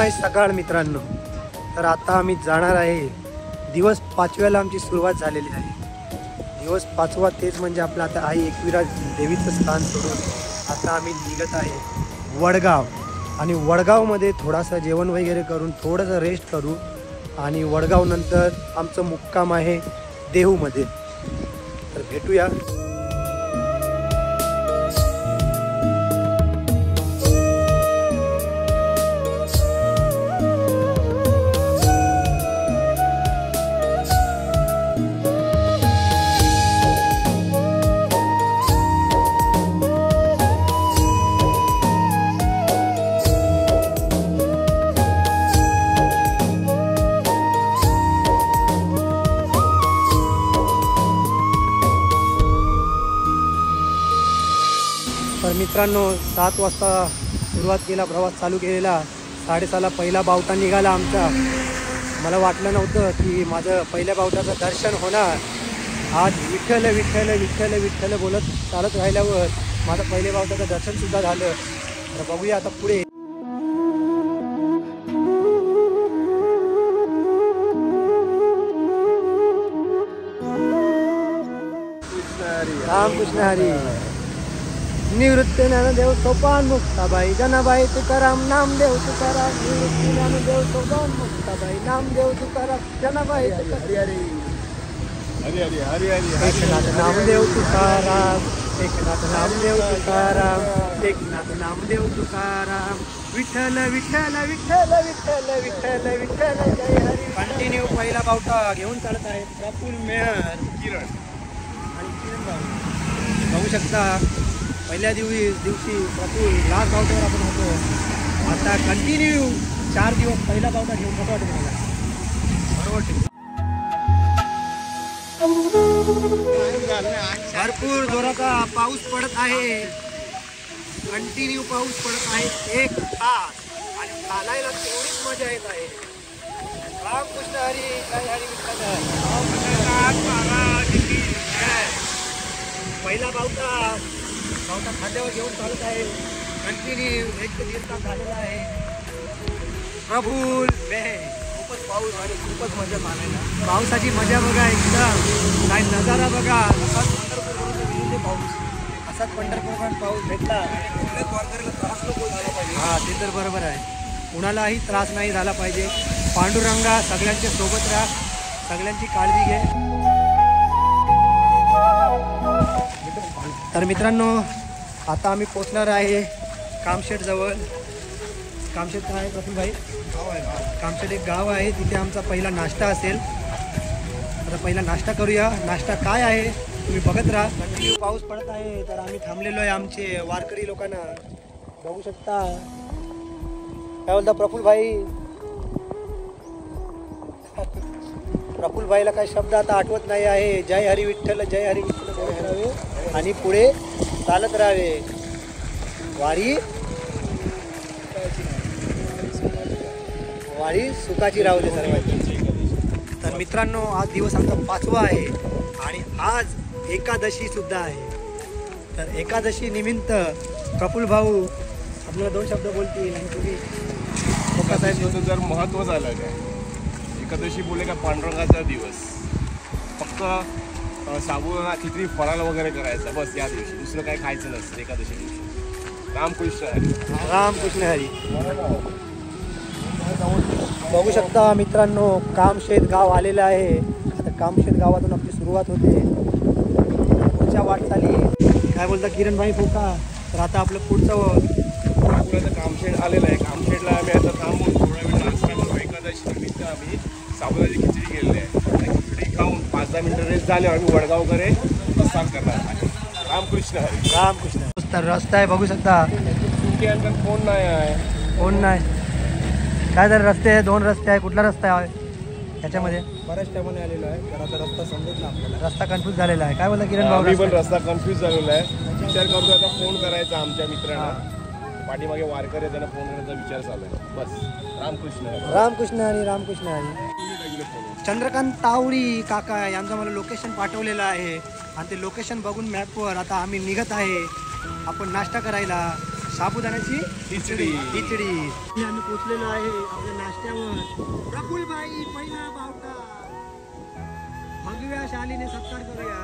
आहे सकाळ मित्रांनो. तर आता आम्ही जाणार आहे. दिवस 5व्याला आमची सुरुवात झालेली आहे. दिवस 5वा तेच म्हणजे आपलं आता आई एकविरा देवीचं स्थान सोडून आता आम्ही निघत आहे वडगाव. आणि वडगावमध्ये थोडासा जेवण वगैरे करून थोडंसं रेस्ट करू आणि वडगाव नंतर आमचं मुक्काम आहे देहूमध्ये. तर भेटूया. तर मित्रांनो 7 वाजता सुरुवात केला, प्रवास चालू केलेला. 6:30ला पहिला बावटा निघाला आमचा. मला वाटलं नव्हतं की माझं पहिल्या बावटाचं दर्शन होणार. आज विठ्ठल विठ्ठल विठ्ठल विठ्ठल बोलत चालत राहिल्यावर माझं पहिल्या बावटाचं दर्शनसुद्धा झालं. तर बघूया आता पुढे. रामकृष्ण हरी. निवृत्त ज्ञानदेव सोपान मुक्ताबाई, जनाबाई तुकाराम, नामदेव तुकाराम. निवृत्त ज्ञानदेव सोपान मुक्ताबाई, नामदेव तुकाराम, जनाबाई एकनाथ नामदेव तुकाराम, एकनाथ नामदेव तुकाराम, एकनाथ नामदेव तुकाराम. विठ्ठल विठ्ठल विठ्ठल विठ्ठल विठ्ठल विठ्ठल जय हरी. कंटिन्यू पहिला बावटा घेऊन चालत आहे प्रफुल्ल मेहर, किरण आणि किरण भाऊ. बघू शकता पहिल्या दिवशी प्रफुल्ल लास्ट बावट्यावर आपण होतो. आता कंटिन्यू 4 दिवस पहिला बावटा घेऊन कसं वाटतं मला? बरोबर. भरपूर जोराचा पाऊस पडत आहे. कंटिन्यू पाऊस पडत आहे 1 तास आणि चालायला तेवढीच मजा येत आहे. रामकृष्ण हरी. जय हरी विठ्ठल. पहिला बावटा खांद्यावर घेऊन चालत आहे. कंटिन्यू 1 ते 1.5 तास झालेला आहे. प्रफुल्ल मेहर. खूपच पाऊस आणि खूपच मजा मानायला. पावसाची मजा बघा एकदम. काय नजारा बघा. असाच पंढरपूर पाऊस भेटला. हा ते तर बरोबर आहे. कुणालाही त्रास नाही झाला पाहिजे. पांडुरंगा सगळ्यांच्या सोबत राहा, सगळ्यांची काळजी घे. तर मित्रांनो आता आम्ही पोचणार आहे कामशेट जवळ. कामशेट काय आहे प्रफुल्ल भाई? कामशेट एक गाव आहे. तिथे आमचा पहिला नाश्ता असेल. आता पहिला नाश्ता करूया. नाश्ता काय आहे तुम्ही बघत राहा. कंटिन्यू पाऊस पडत आहे. तर आम्ही थांबलेलो आहे आमचे वारकरी लोकांना. बघू शकता. काय बोलता प्रफुल्ल भाई? प्रफुल्ल भाईला काही शब्द आता आठवत नाही आहे. जय हरी विठ्ठल, जय हरी विठ्ठल बोलत राहावे आणि पुढे चालत राहावे. वारी वारी सुखाची राहू दे सर्वांची. तर मित्रांनो आज दिवस आमचा 5वा आहे आणि आज एकादशी सुद्धा आहे. तर एकादशी निमित्त प्रफुल्ल भाऊ आपल्याला 2 शब्द बोलतील आणि तुम्ही एकादशीचं जर महत्त्व झालं काय, एकादशी बोले का पांडुरंगाचा दिवस. फक्त साबुदाणा खिचडी फराळ वगैरे करायचं बस या दिवशी. दुसरं काही खायचं नसतं एकादशी दिवशी. रामकृष्ण हरी. रामकृष्ण हरी. बघू शकता मित्रांनो कामशेत गाव आलेलं आहे. आता कामशेत गावातून आपली सुरुवात होते पुढच्या वाटचाली. काय बोलता किरण भाई फोका? तर आता आपलं पुढचं कामशेट आलेलं आहे. कामशेटला आम्ही आता थांबून थोडा वेळ नाश्ता करू. एकादशी निमित्त आम्ही साबुदाण्याची खिचडी केलेली आहे. खिचडी खाऊन 5-10 मिनिटं रेस्ट झाल्यावर आम्ही वडगावकडे प्रस्थान करणार आहे. रामकृष्ण हरी. रामकृष्ण. तर रस्ता आहे बघू शकता. फोन नाही आहे. फोन नाही. काय झालं? रस्ते आहे 2 रस्ते आहे. कुठला रस्ता आहे त्याच्यामध्ये? बऱ्याच टायमाने आलेलो आहे. तर आता रस्ता समजत ना आपल्याला. रस्ता कन्फ्यूज झालेला आहे. काय बोलता किरण भाऊ? मी पण रस्ता कन्फ्यूज झालेला आहे. विचार करतो आता फोन करायचा आमच्या मित्रांना. पाठीमागे वारकरी त्यांना फोन करण्याचा विचार चालू आहे. बस. रामकृष्ण. रामकृष्ण हरी. रामकृष्ण हरी. चंद्रकांत तावडी काका यांचं मला लोकेशन पाठवलेलं आहे आणि ते लोकेशन बघून मॅपवर आता आम्ही निघत आहे आपण नाश्ता करायला. साबुदाण्याची खिचडी. आम्ही पोचलेलो आहे आपल्या नाश्त्यावर. प्रफुल भाई पहिला बावटा भगव्या शालीने सत्कार करूया.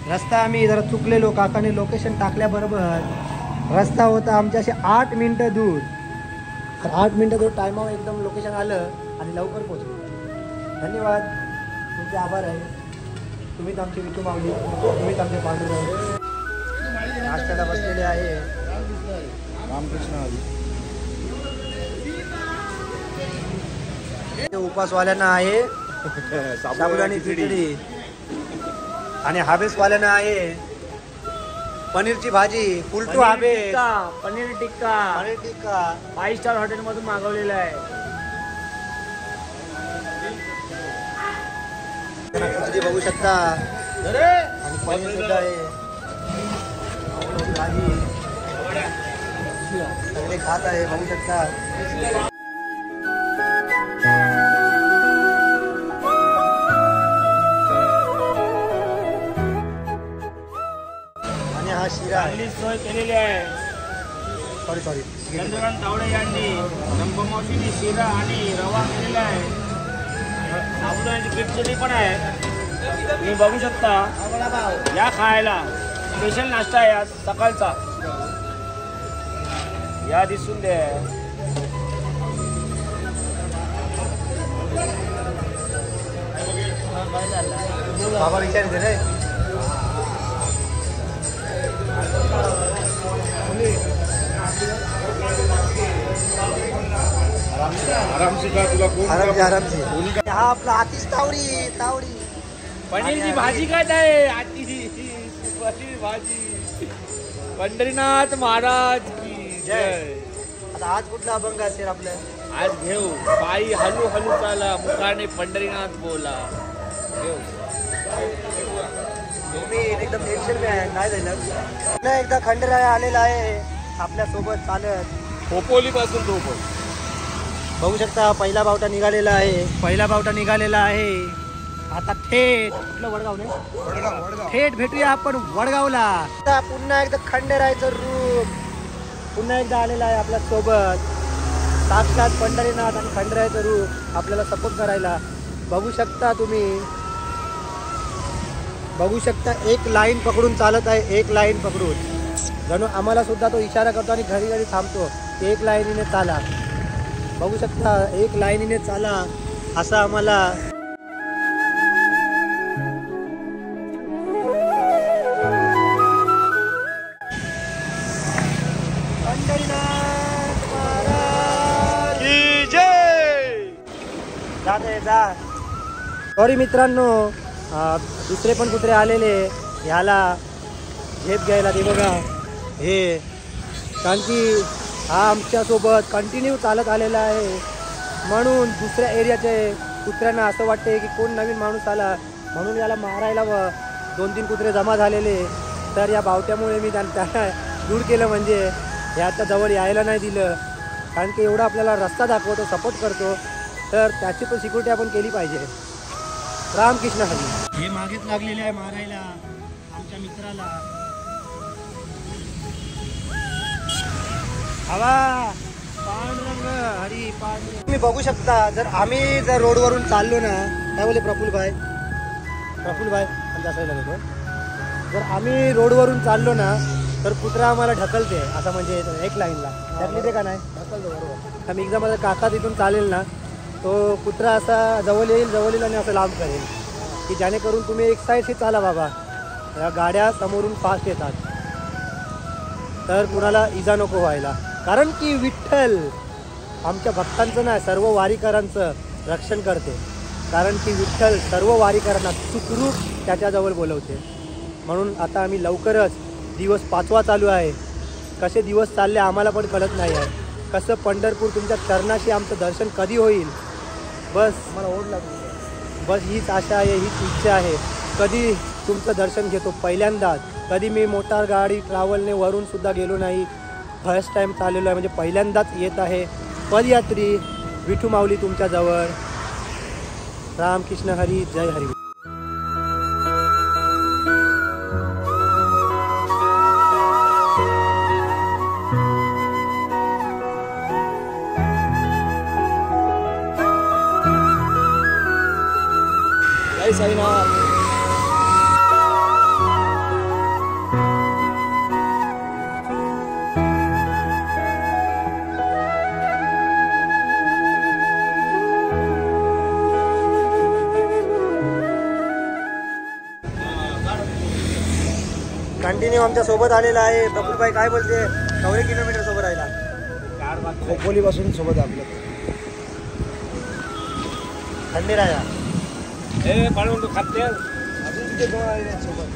रस्ता आम्ही जरा चुकलेलो. काकाने लोकेशन टाकल्याबरोबर रस्ता होता आमच्याशी 8 मिनिटं दूर. तर 8 मिनिटं दूर टायमावर एकदम लोकेशन आलं आणि लवकर पोहोचलो. धन्यवाद, तुमचे आभार आहे. तुम्हीच आमची विठू माऊली, तुम्हीच आमचे पांडुरंग. नाश्त्याला बसलेले आहे रामकृष्ण हरी. उपासवाल्यांना आहे साबुदाणी खिचडी आणि हाबेसवाल्यांना आहे पनीरची भाजी. फुलटू हाबेस, पनीर टिक्का 5 स्टार हॉटेल मधून मागवलेला आहे. खिचडी बघू शकता आणि पनीर सुद्धा आहे. भाजी सगळे खात आहे बघू शकता. आणि हा शिरा आहे. चांगली सोय केलेली आहे. सॉरी चंद्रकांत तावडे यांनी रंगमावशीने शिरा आणि रवा केलेला आहे. साबुदाण्याची खिचडी पण आहे. तुम्ही बघू शकता. या खायला स्पेशल नाश्ता आहे आज सकाळचा. या दिसून दे. बाबा विचारते रे. आरामची. हा आपला आतिश तावडी. पनीरची भाजी काय आहे? पनीर भाजी. पंढरीनाथ महाराज की जय. आता आज कुठला अभंग असेल आपलं? आज घेऊ पायी हलू हलू चाला, मुखाने पंढरीनाथ बोला. घेऊ. तुम्ही एकदम टेन्शन में आहे. काय झालं? पुन्हा एकदा खंडराया आलेला आहे आपल्या सोबत चालत. खोपोली पासून तो पण बघू शकता पहिला बावटा निघालेला आहे. आता थेट कुठलं वडगाव नाही, थेट भेटूया आपण वडगावला. आता पुन्हा एकदा खंडेरायाचं रूप पुन्हा एकदा आलेलं आहे आपल्या सोबत. साक्षात पंढरीनाथ आणि खंडेरायाचं रूप आपल्याला सपोर्ट करायला. बघू शकता तुम्ही, बघू शकता एक लाईन पकडून चालत आहे. एक लाईन पकडून जणू आम्हाला सुद्धा तो इशारा करतो आणि घरी घरी थांबतो. एक लाईनीने चाला. बघू शकता एक लाईनीने चाला असं आम्हाला. सॉरी मित्रांनो, दुसरे पण कुत्रे आलेले ह्याला झेप घ्यायला. ते बघा हे, कारण की हा आमच्यासोबत कंटिन्यू चालत आलेला आहे. म्हणून दुसऱ्या एरियाचे कुत्र्यांना असं वाटते की कोण नवीन माणूस आला म्हणून याला मारायला 2-3 कुत्रे जमा झालेले. तर या बावट्यामुळे मी त्यांना दूर केलं. म्हणजे ह्याच्या जवळ यायला नाही दिलं. कारण की एवढा आपल्याला रस्ता दाखवतो, सपोर्ट करतो, तर त्याची पण सिक्युरिटी आपण केली पाहिजे. रामकृष्ण हरी. हे मागेच लागलेले आहे मारायला आमच्या मित्राला. हवा पांडुरंग हरी पांडुरंग. तुम्ही बघू शकता जर आम्ही जर रोडवरून चाललो ना, काय बोले प्रफुल भाई असायला लागतो. जर आम्ही रोडवरून चाललो ना तर कुत्रा आम्हाला ढकलते असं, म्हणजे एक लाईनला ढकली ते का नाही ढकलतो बरोबर. आम्ही एकदा माझा काका तिथून चालेल ना, तो कुत्रा असा जवळ येईल आणि असं लांब करेल की जेणेकरून तुम्ही एक साईडशी चाला बाबा. या गाड्या समोरून फास्ट येतात तर कुणाला इजा नको व्हायला. कारण की विठ्ठल आमच्या भक्तांचं नाही, सर्व वारीकरांचं रक्षण करते. कारण की विठ्ठल सर्व वारीकरांना सुखरूप त्याच्याजवळ बोलवते. म्हणून आता आम्ही लवकरच दिवस 5वा चालू आहे. कसे दिवस चालले आम्हाला पण कळत नाही आहे. कसं पंढरपूर तुमच्या चरणाशी आमचं दर्शन कधी होईल, बस मला ओढ लागली. बस हीच आशा आहे, हीच इच्छा आहे. कधी तुमचं दर्शन घेतो पहिल्यांदाच. कधी मी मोटार गाडी ट्रॅव्हलने वरून सुद्धा गेलो नाही. फर्स्ट टाईम चाललेलो आहे, म्हणजे पहिल्यांदाच येत आहे. पदयात्री विठू माऊली तुमच्याजवळ. रामकृष्ण हरी, जय हरी. साईनाथ. कंटिन्यू आमच्या सोबत आलेला आहे प्रफुल्लभाई. काय बोलते? केवढे किलोमीटर सोबत राहिला? खोपोली पासून सोबत आपलं. थंडी राहा. हे पाळून खाते अजून तिथे दोन आले सोबत.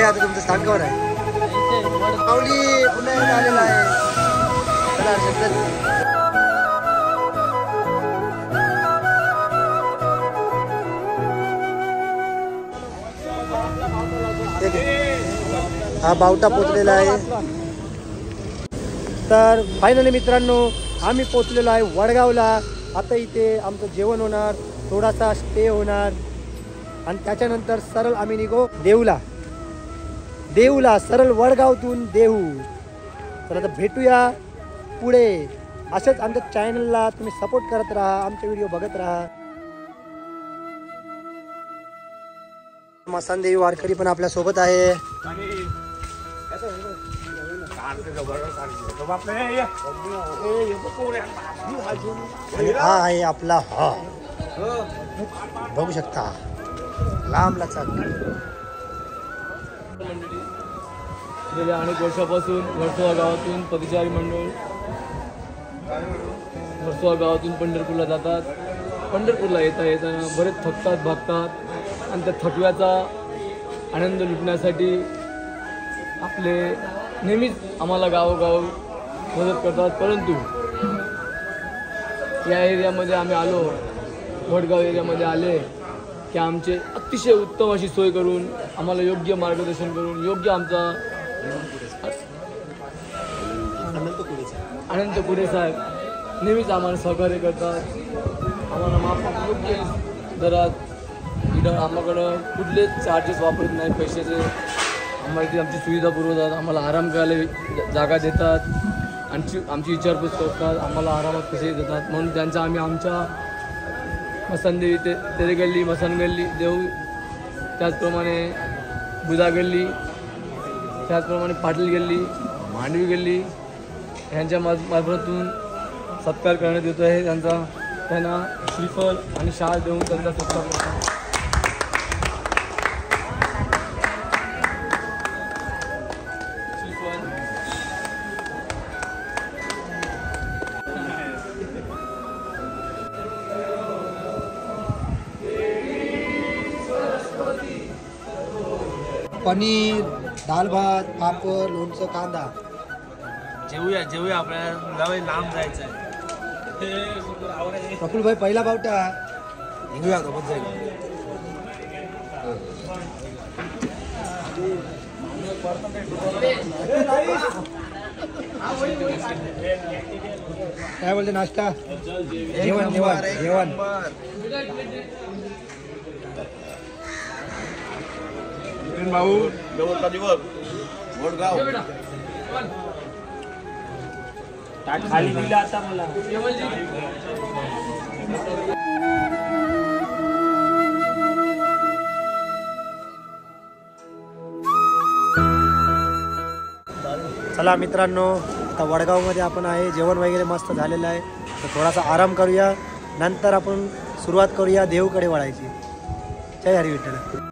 आता तुमचं स्थान कवर आहे? माऊली पुन्हा एकदा आलेला आहे. चला हर्षद चल. हा बावटा पोचलेला आहे. तर फायनली मित्रांनो आम्ही पोचलेलो आहे वडगावला. आता इथे आमचं जेवण होणार, थोडासा स्टे होणार आणि त्याच्यानंतर सरळ आम्ही निघो देऊला सरळ वडगावतून देऊ. तर आता भेटूया पुढे. असंच आमच्या चॅनलला तुम्ही सपोर्ट करत राहा, आमचे व्हिडिओ बघत राहा. मसानदेवी वारकरी पण आपल्या सोबत आहे. हा आहे आपला हा बघू शकता लांबला चाल. गेल्या अनेक वर्षापासून वर्सोवा गावातून पदचारी मंडळ वर्सोवा गावातून पंढरपूरला जातात. पंढरपूरला येताना बरेच थकतात भागतात आणि त्या थकव्याचा आनंद लुटण्यासाठी आपले नेहमीच आम्हाला गावोगाव मदत करतात. परंतु या एरियामध्ये आम्ही आलो, वडगाव एरियामध्ये आले की आमचे अतिशय उत्तम अशी सोय करून आम्हाला योग्य मार्गदर्शन करून योग्य आमचा अनंत कुडे साहेब नेहमीच आम्हाला सहकार्य करतात. आम्हाला माफक योग्य दरात इथं आम्हाकडं कुठलेच चार्जेस वापरत नाही पैशाचे. आम्हाला ती आमची सुविधा पुरवतात, आम्हाला आराम करायला जागा देतात, आमची विचारपूस करतात, आम्हाला आरामात पैसे देतात. म्हणून त्यांचा आम्ही आमच्या मसानदेवी तेरे गल्ली, मसान गल्ली, देऊ, त्याचप्रमाणे बुधा गल्ली, त्याचप्रमाणे पाटील गल्ली, मांडवी गल्ली ह्यांच्या मार्फतून सत्कार करण्यात येतो आहे. त्यांना श्रीफळ आणि शाल देऊन त्यांचा सत्कार करतात. पनीर, दाल भात, पापड, लोणचं, कांदा. जेवूया आपल्याला लांब जायचं आहे. प्रफुल्लभाई पहिला बावटा निघूया सोबत जाईल. काय बोलते? नाश्ता, जेवण भाऊ गवतला दिवस वडगाव खाली दिला आता मला. चला मित्रांनो, आता वडगावमध्ये आपण आहे. जेवण वगैरे मस्त झालेलं आहे. तर थोडासा आराम करूया, नंतर आपण सुरुवात करूया देऊकडे वळायची. जय हरी विठ्ठल.